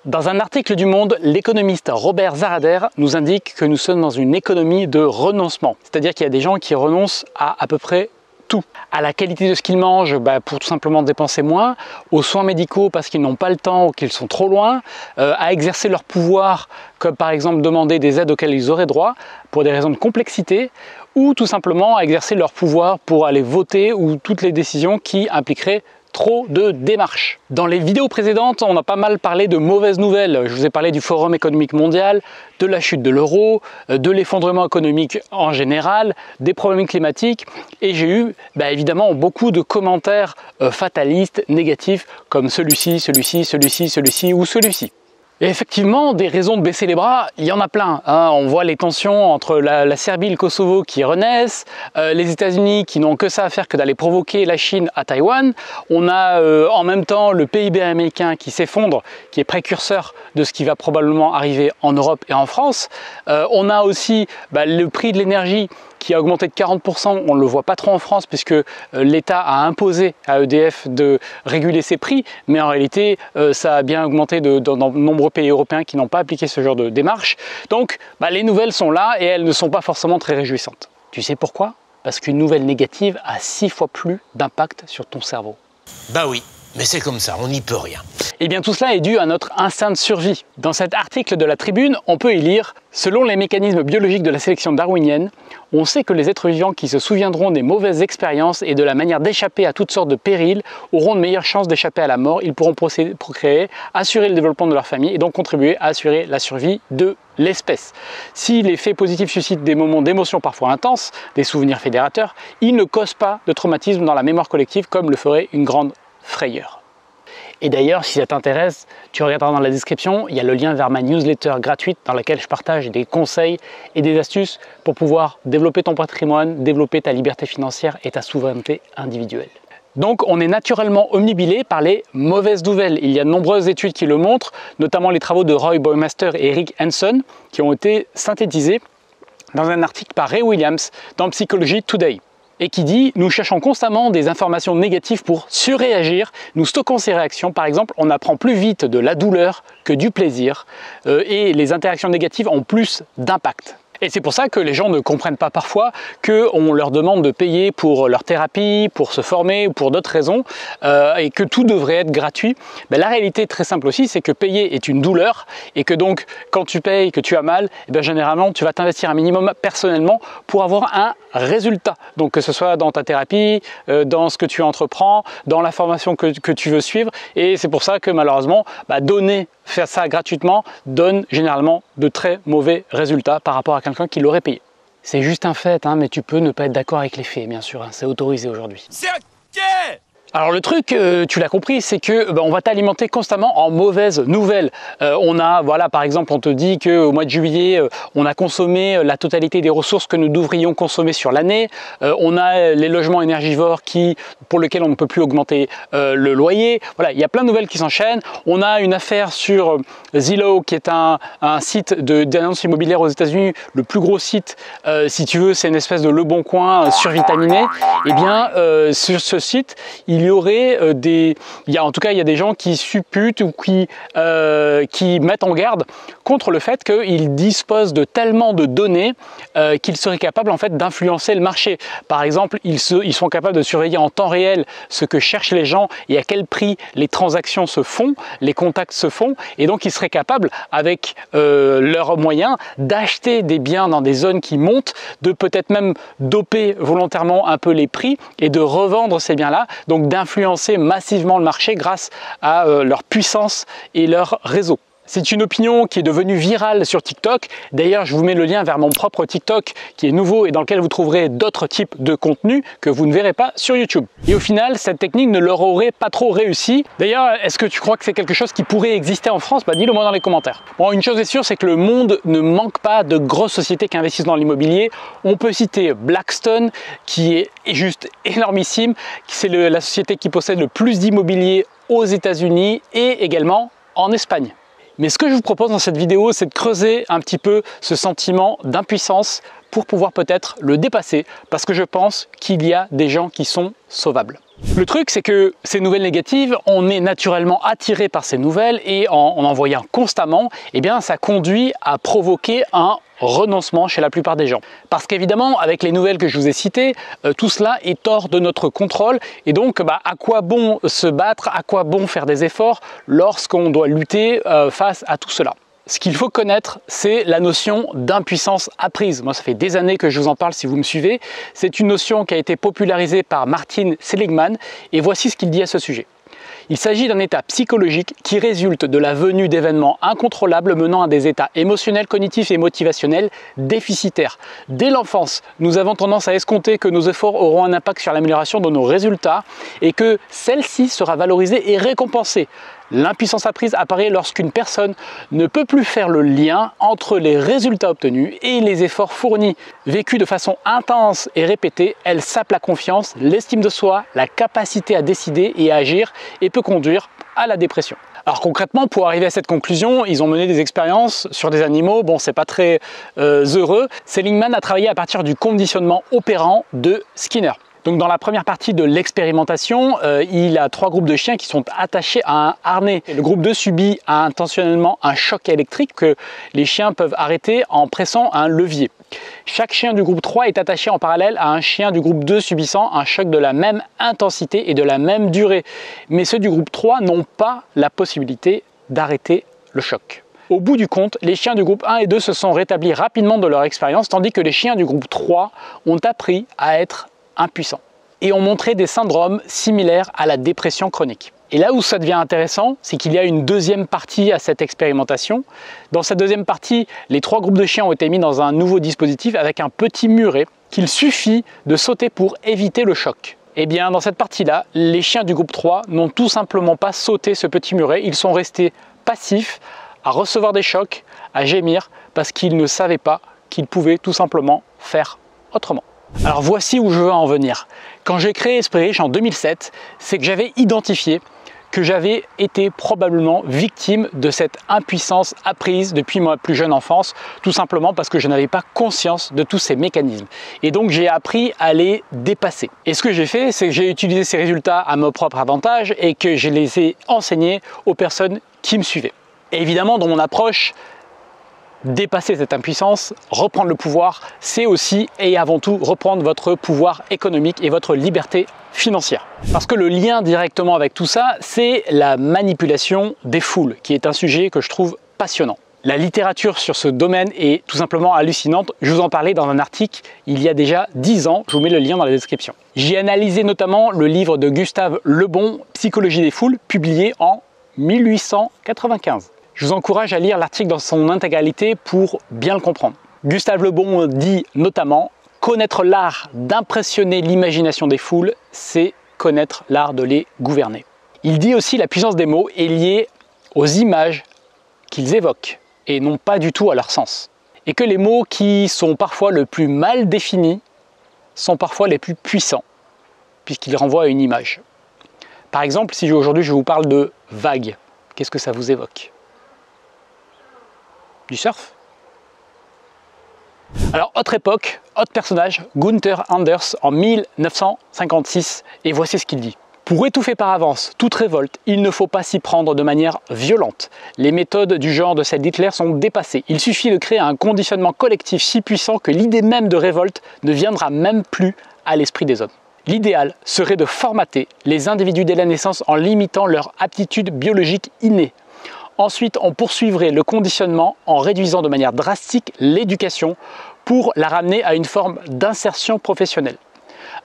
Dans un article du Monde, l'économiste Robert Zarader nous indique que nous sommes dans une économie de renoncement. C'est-à-dire qu'il y a des gens qui renoncent à peu près tout. À la qualité de ce qu'ils mangent pour tout simplement dépenser moins, aux soins médicaux parce qu'ils n'ont pas le temps ou qu'ils sont trop loin, à exercer leur pouvoir comme par exemple demander des aides auxquelles ils auraient droit pour des raisons de complexité, ou tout simplement à exercer leur pouvoir pour aller voter ou toutes les décisions qui impliqueraient trop de démarches. Dans les vidéos précédentes, on a pas mal parlé de mauvaises nouvelles. Je vous ai parlé du Forum économique mondial, de la chute de l'euro, de l'effondrement économique en général, des problèmes climatiques, et j'ai eu évidemment beaucoup de commentaires fatalistes, négatifs, comme celui-ci, celui-ci, celui-ci, celui-ci ou celui-ci. Et effectivement, des raisons de baisser les bras, il y en a plein. On voit les tensions entre la Serbie et le Kosovo qui renaissent, les États-Unis qui n'ont que ça à faire que d'aller provoquer la Chine à Taïwan. On a en même temps le PIB américain qui s'effondre, qui est précurseur de ce qui va probablement arriver en Europe et en France. On a aussi le prix de l'énergie qui a augmenté de 40%, on ne le voit pas trop en France puisque l'État a imposé à EDF de réguler ses prix, mais en réalité ça a bien augmenté dans de nombreux pays européens qui n'ont pas appliqué ce genre de démarche. Donc les nouvelles sont là et elles ne sont pas forcément très réjouissantes. Tu sais pourquoi? Parce qu'une nouvelle négative a 6 fois plus d'impact sur ton cerveau. Bah oui, mais c'est comme ça, on n'y peut rien. Et bien tout cela est dû à notre instinct de survie. Dans cet article de la Tribune, on peut y lire « Selon les mécanismes biologiques de la sélection darwinienne, on sait que les êtres vivants qui se souviendront des mauvaises expériences et de la manière d'échapper à toutes sortes de périls auront de meilleures chances d'échapper à la mort, ils pourront procréer, assurer le développement de leur famille et donc contribuer à assurer la survie de l'espèce. Si les faits positifs suscitent des moments d'émotion parfois intenses, des souvenirs fédérateurs, ils ne causent pas de traumatisme dans la mémoire collective comme le ferait une grande frayeur. » Et d'ailleurs, si ça t'intéresse, tu regarderas dans la description, il y a le lien vers ma newsletter gratuite dans laquelle je partage des conseils et des astuces pour pouvoir développer ton patrimoine, développer ta liberté financière et ta souveraineté individuelle. Donc on est naturellement omnibilé par les mauvaises nouvelles. Il y a de nombreuses études qui le montrent, notamment les travaux de Roy Baumeister et Rick Hanson qui ont été synthétisés dans un article par Ray Williams dans Psychology Today. Et qui dit « Nous cherchons constamment des informations négatives pour surréagir, nous stockons ces réactions, par exemple, on apprend plus vite de la douleur que du plaisir, et les interactions négatives ont plus d'impact. » Et c'est pour ça que les gens ne comprennent pas parfois qu'on leur demande de payer pour leur thérapie, pour se former ou pour d'autres raisons, et que tout devrait être gratuit. La réalité très simple aussi, c'est que payer est une douleur et que donc quand tu payes, que tu as mal, généralement tu vas t'investir un minimum personnellement pour avoir un résultat. Donc que ce soit dans ta thérapie, dans ce que tu entreprends, dans la formation que tu veux suivre. Et c'est pour ça que malheureusement, faire ça gratuitement donne généralement de très mauvais résultats par rapport à quelqu'un qui l'aurait payé. C'est juste un fait, mais tu peux ne pas être d'accord avec les faits, bien sûr, c'est autorisé aujourd'hui. C'est ok! Alors le truc, tu l'as compris, c'est que on va t'alimenter constamment en mauvaises nouvelles. On a, par exemple, on te dit qu'au mois de juillet, on a consommé la totalité des ressources que nous devrions consommer sur l'année. On a les logements énergivores pour lesquels on ne peut plus augmenter le loyer. Voilà, il y a plein de nouvelles qui s'enchaînent. On a une affaire sur Zillow, qui est un site d'annonces immobilières aux États-Unis, le plus gros site, si tu veux, c'est une espèce de Le Bon Coin survitaminé. Et bien, sur ce site, il y aurait il y a des gens qui supputent ou qui mettent en garde contre le fait qu'ils disposent de tellement de données qu'ils seraient capables en fait d'influencer le marché. Par exemple, ils sont capables de surveiller en temps réel ce que cherchent les gens et à quel prix les transactions se font, les contacts se font, et donc ils seraient capables avec leurs moyens d'acheter des biens dans des zones qui montent, de peut-être même doper volontairement un peu les prix et de revendre ces biens-là, donc d'influencer massivement le marché grâce à leur puissance et leur réseau. C'est une opinion qui est devenue virale sur TikTok. D'ailleurs, je vous mets le lien vers mon propre TikTok qui est nouveau et dans lequel vous trouverez d'autres types de contenus que vous ne verrez pas sur YouTube. Et au final, cette technique ne leur aurait pas trop réussi. D'ailleurs, est-ce que tu crois que c'est quelque chose qui pourrait exister en France? Dis-le moi dans les commentaires. Bon, une chose est sûre, c'est que le monde ne manque pas de grosses sociétés qui investissent dans l'immobilier. On peut citer Blackstone, qui est juste énormissime. C'est la société qui possède le plus d'immobilier aux États-Unis et également en Espagne. Mais ce que je vous propose dans cette vidéo, c'est de creuser un petit peu ce sentiment d'impuissance pour pouvoir peut-être le dépasser, parce que je pense qu'il y a des gens qui sont sauvables. Le truc, c'est que ces nouvelles négatives, on est naturellement attiré par ces nouvelles et en voyant constamment, eh bien, ça conduit à provoquer un renoncement chez la plupart des gens. Parce qu'évidemment, avec les nouvelles que je vous ai citées, tout cela est hors de notre contrôle et donc à quoi bon se battre, à quoi bon faire des efforts lorsqu'on doit lutter face à tout cela. Ce qu'il faut connaître, c'est la notion d'impuissance apprise. Moi, ça fait des années que je vous en parle si vous me suivez. C'est une notion qui a été popularisée par Martin Seligman et voici ce qu'il dit à ce sujet. Il s'agit d'un état psychologique qui résulte de la venue d'événements incontrôlables menant à des états émotionnels, cognitifs et motivationnels déficitaires. Dès l'enfance, nous avons tendance à escompter que nos efforts auront un impact sur l'amélioration de nos résultats et que celle-ci sera valorisée et récompensée. L'impuissance apprise apparaît lorsqu'une personne ne peut plus faire le lien entre les résultats obtenus et les efforts fournis. Vécue de façon intense et répétée, elle sape la confiance, l'estime de soi, la capacité à décider et à agir et peut conduire à la dépression. Alors concrètement, pour arriver à cette conclusion, ils ont mené des expériences sur des animaux. Bon, c'est pas très heureux. Seligman a travaillé à partir du conditionnement opérant de Skinner. Donc dans la première partie de l'expérimentation, il a 3 groupes de chiens qui sont attachés à un harnais. Le groupe 2 subit intentionnellement un choc électrique que les chiens peuvent arrêter en pressant un levier. Chaque chien du groupe 3 est attaché en parallèle à un chien du groupe 2 subissant un choc de la même intensité et de la même durée. Mais ceux du groupe 3 n'ont pas la possibilité d'arrêter le choc. Au bout du compte, les chiens du groupe 1 et 2 se sont rétablis rapidement de leur expérience, tandis que les chiens du groupe 3 ont appris à être impuissants et ont montré des syndromes similaires à la dépression chronique. Et là où ça devient intéressant, c'est qu'il y a une deuxième partie à cette expérimentation. Dans cette deuxième partie, les 3 groupes de chiens ont été mis dans un nouveau dispositif avec un petit muret qu'il suffit de sauter pour éviter le choc. Et bien dans cette partie-là, les chiens du groupe 3 n'ont tout simplement pas sauté ce petit muret, ils sont restés passifs à recevoir des chocs, à gémir, parce qu'ils ne savaient pas qu'ils pouvaient tout simplement faire autrement. Alors voici où je veux en venir. Quand j'ai créé Esprit Riche en 2007, c'est que j'avais identifié que j'avais été probablement victime de cette impuissance apprise depuis ma plus jeune enfance, tout simplement parce que je n'avais pas conscience de tous ces mécanismes. Et donc j'ai appris à les dépasser. Et ce que j'ai fait, c'est que j'ai utilisé ces résultats à mon propre avantage et que je les ai enseignés aux personnes qui me suivaient. Et évidemment, dans mon approche, dépasser cette impuissance, reprendre le pouvoir, c'est aussi et avant tout reprendre votre pouvoir économique et votre liberté financière. Parce que le lien directement avec tout ça, c'est la manipulation des foules, qui est un sujet que je trouve passionnant. La littérature sur ce domaine est tout simplement hallucinante. Je vous en parlais dans un article il y a déjà 10 ans, je vous mets le lien dans la description. J'ai analysé notamment le livre de Gustave Le Bon, Psychologie des foules, publié en 1895. Je vous encourage à lire l'article dans son intégralité pour bien le comprendre. Gustave Le Bon dit notamment « Connaître l'art d'impressionner l'imagination des foules, c'est connaître l'art de les gouverner ». Il dit aussi la puissance des mots est liée aux images qu'ils évoquent et non pas du tout à leur sens. Et que les mots qui sont parfois le plus mal définis sont parfois les plus puissants puisqu'ils renvoient à une image. Par exemple, si aujourd'hui je vous parle de vague, qu'est-ce que ça vous évoque ? Du surf? Alors, autre époque, autre personnage, Gunther Anders en 1956, et voici ce qu'il dit. Pour étouffer par avance toute révolte, il ne faut pas s'y prendre de manière violente. Les méthodes du genre de celle d'Hitler sont dépassées. Il suffit de créer un conditionnement collectif si puissant que l'idée même de révolte ne viendra même plus à l'esprit des hommes. L'idéal serait de formater les individus dès la naissance en limitant leur aptitude biologique innée. Ensuite, on poursuivrait le conditionnement en réduisant de manière drastique l'éducation pour la ramener à une forme d'insertion professionnelle.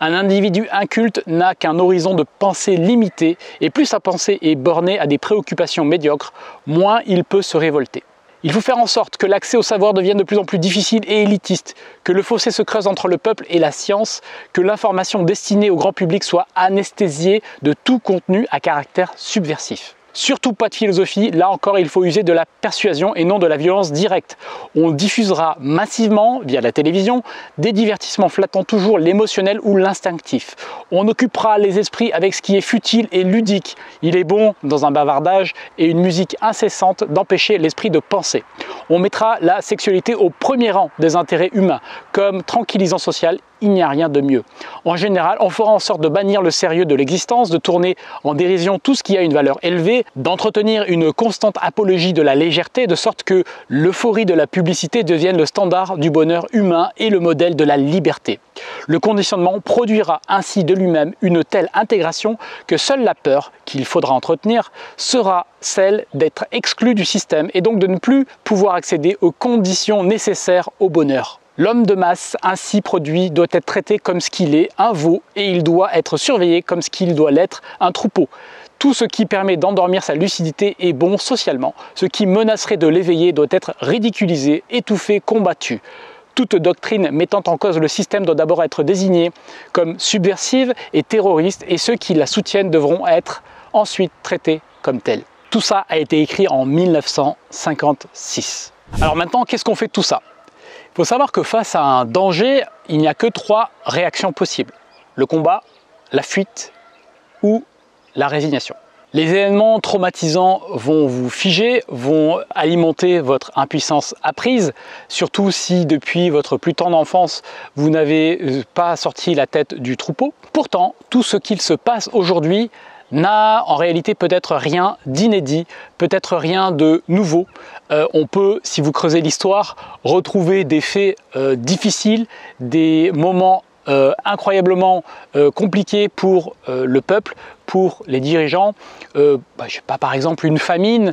Un individu inculte n'a qu'un horizon de pensée limité et plus sa pensée est bornée à des préoccupations médiocres, moins il peut se révolter. Il faut faire en sorte que l'accès au savoir devienne de plus en plus difficile et élitiste, que le fossé se creuse entre le peuple et la science, que l'information destinée au grand public soit anesthésiée de tout contenu à caractère subversif. Surtout pas de philosophie, là encore il faut user de la persuasion et non de la violence directe. On diffusera massivement, via la télévision, des divertissements flattant toujours l'émotionnel ou l'instinctif. On occupera les esprits avec ce qui est futile et ludique. Il est bon, dans un bavardage et une musique incessante, d'empêcher l'esprit de penser. On mettra la sexualité au premier rang des intérêts humains. Comme tranquillisant social, il n'y a rien de mieux. En général, on fera en sorte de bannir le sérieux de l'existence, de tourner en dérision tout ce qui a une valeur élevée, d'entretenir une constante apologie de la légèreté, de sorte que l'euphorie de la publicité devienne le standard du bonheur humain et le modèle de la liberté. Le conditionnement produira ainsi de lui-même une telle intégration que seule la peur, qu'il faudra entretenir, sera celle d'être exclu du système et donc de ne plus pouvoir accéder aux conditions nécessaires au bonheur. L'homme de masse ainsi produit doit être traité comme ce qu'il est, un veau, et il doit être surveillé comme ce qu'il doit l'être, un troupeau. Tout ce qui permet d'endormir sa lucidité est bon socialement. Ce qui menacerait de l'éveiller doit être ridiculisé, étouffé, combattu. Toute doctrine mettant en cause le système doit d'abord être désignée comme subversive et terroriste, et ceux qui la soutiennent devront être ensuite traités comme tels. Tout ça a été écrit en 1956. Alors maintenant, qu'est-ce qu'on fait de tout ça ? Il faut savoir que face à un danger, il n'y a que 3 réactions possibles. Le combat, la fuite ou la résignation. Les événements traumatisants vont vous figer, vont alimenter votre impuissance apprise, surtout si depuis votre plus tendre enfance, vous n'avez pas sorti la tête du troupeau. Pourtant, tout ce qu'il se passe aujourd'hui n'a en réalité peut-être rien d'inédit, peut-être rien de nouveau. On peut, si vous creusez l'histoire, retrouver des faits difficiles, des moments incroyablement compliqués pour le peuple, pour les dirigeants. Je sais pas, par exemple une famine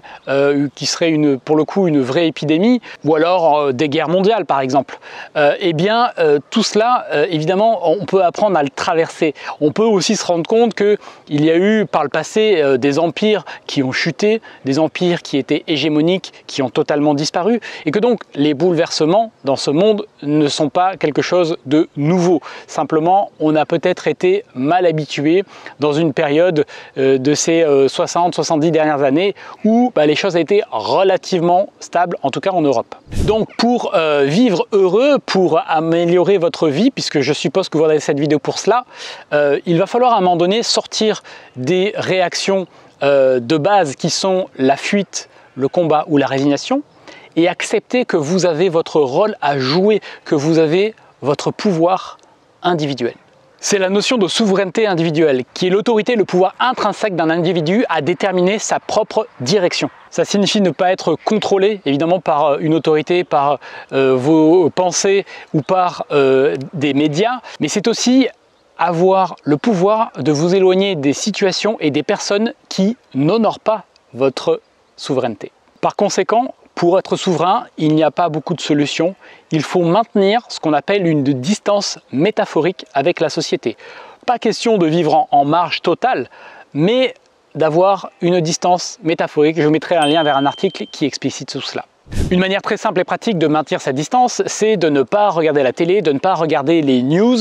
qui serait pour le coup une vraie épidémie, ou alors des guerres mondiales par exemple. Tout cela, évidemment, on peut apprendre à le traverser. On peut aussi se rendre compte qu'il y a eu par le passé des empires qui ont chuté, des empires qui étaient hégémoniques, qui ont totalement disparu, et que donc les bouleversements dans ce monde ne sont pas quelque chose de nouveau. Simplement, on a peut-être été mal habitué dans une période de ces 60-70 dernières années où les choses étaient relativement stables, en tout cas en Europe. Donc pour vivre heureux, pour améliorer votre vie, puisque je suppose que vous regardez cette vidéo pour cela, il va falloir à un moment donné sortir des réactions de base qui sont la fuite, le combat ou la résignation, et accepter que vous avez votre rôle à jouer, que vous avez votre pouvoir individuel. C'est la notion de souveraineté individuelle, qui est l'autorité, le pouvoir intrinsèque d'un individu à déterminer sa propre direction. Ça signifie ne pas être contrôlé, évidemment, par une autorité, par vos pensées ou par des médias, mais c'est aussi avoir le pouvoir de vous éloigner des situations et des personnes qui n'honorent pas votre souveraineté. Par conséquent, pour être souverain, il n'y a pas beaucoup de solutions. Il faut maintenir ce qu'on appelle une distance métaphorique avec la société. Pas question de vivre en marge totale, mais d'avoir une distance métaphorique. Je vous mettrai un lien vers un article qui explicite tout cela. Une manière très simple et pratique de maintenir cette distance, c'est de ne pas regarder la télé, de ne pas regarder les news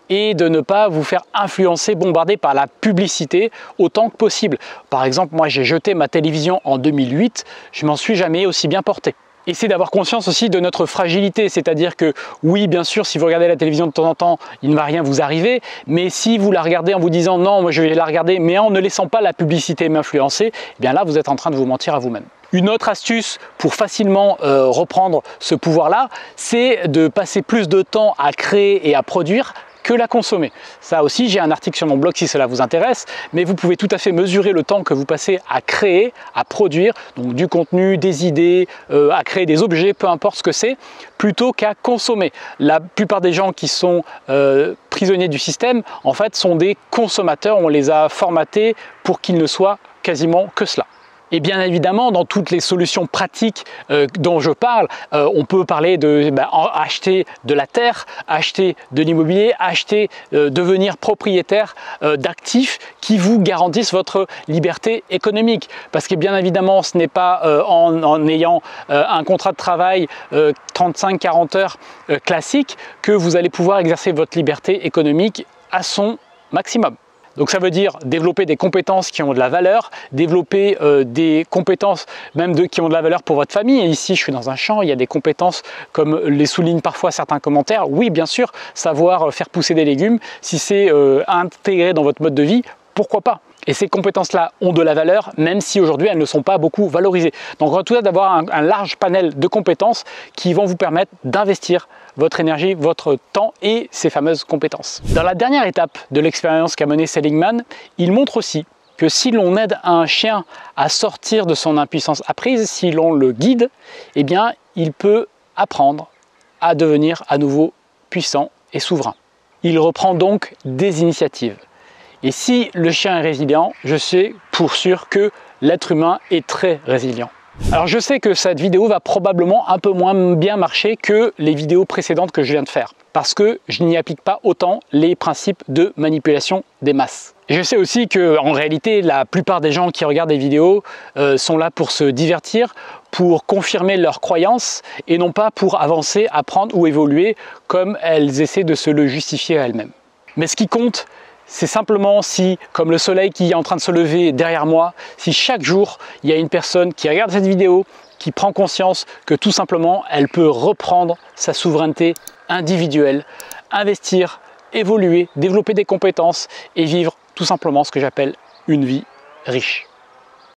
et de ne pas vous faire influencer, bombarder par la publicité autant que possible. Par exemple, moi j'ai jeté ma télévision en 2008, je m'en suis jamais aussi bien porté. Et c'est d'avoir conscience aussi de notre fragilité, c'est-à-dire que oui, bien sûr, si vous regardez la télévision de temps en temps, il ne va rien vous arriver, mais si vous la regardez en vous disant non, moi je vais la regarder, mais en ne laissant pas la publicité m'influencer, eh bien là vous êtes en train de vous mentir à vous-même. Une autre astuce pour facilement reprendre ce pouvoir-là, c'est de passer plus de temps à créer et à produire que la consommer. Ça aussi, j'ai un article sur mon blog si cela vous intéresse, mais vous pouvez tout à fait mesurer le temps que vous passez à créer, à produire, donc du contenu, des idées, à créer des objets, peu importe ce que c'est, plutôt qu'à consommer. La plupart des gens qui sont prisonniers du système, en fait, sont des consommateurs. On les a formatés pour qu'ils ne soient quasiment que cela. Et bien évidemment, dans toutes les solutions pratiques dont je parle, on peut parler de acheter de la terre, acheter de l'immobilier, acheter, devenir propriétaire d'actifs qui vous garantissent votre liberté économique. Parce que bien évidemment, ce n'est pas en ayant un contrat de travail 35-40 heures classique que vous allez pouvoir exercer votre liberté économique à son maximum. Donc ça veut dire développer des compétences qui ont de la valeur, développer des compétences même qui ont de la valeur pour votre famille. Et ici, je suis dans un champ, il y a des compétences comme les soulignent parfois certains commentaires. Oui, bien sûr, savoir faire pousser des légumes, si c'est intégré dans votre mode de vie, pourquoi pas? Et ces compétences-là ont de la valeur, même si aujourd'hui elles ne sont pas beaucoup valorisées. Donc en tout cas d'avoir un large panel de compétences qui vont vous permettre d'investir votre énergie, votre temps et ces fameuses compétences. Dans la dernière étape de l'expérience qu'a menée Seligman, il montre aussi que si l'on aide un chien à sortir de son impuissance apprise, si l'on le guide, eh bien il peut apprendre à devenir à nouveau puissant et souverain. Il reprend donc des initiatives. Et si le chien est résilient, je sais pour sûr que l'être humain est très résilient. Alors je sais que cette vidéo va probablement un peu moins bien marcher que les vidéos précédentes que je viens de faire, parce que je n'y applique pas autant les principes de manipulation des masses. Et je sais aussi que en réalité, la plupart des gens qui regardent des vidéos sont là pour se divertir, pour confirmer leurs croyances et non pas pour avancer, apprendre ou évoluer comme elles essaient de se le justifier à elles-mêmes. Mais ce qui compte, c'est simplement si, comme le soleil qui est en train de se lever derrière moi, si chaque jour il y a une personne qui regarde cette vidéo, qui prend conscience que tout simplement elle peut reprendre sa souveraineté individuelle, investir, évoluer, développer des compétences et vivre tout simplement ce que j'appelle une vie riche.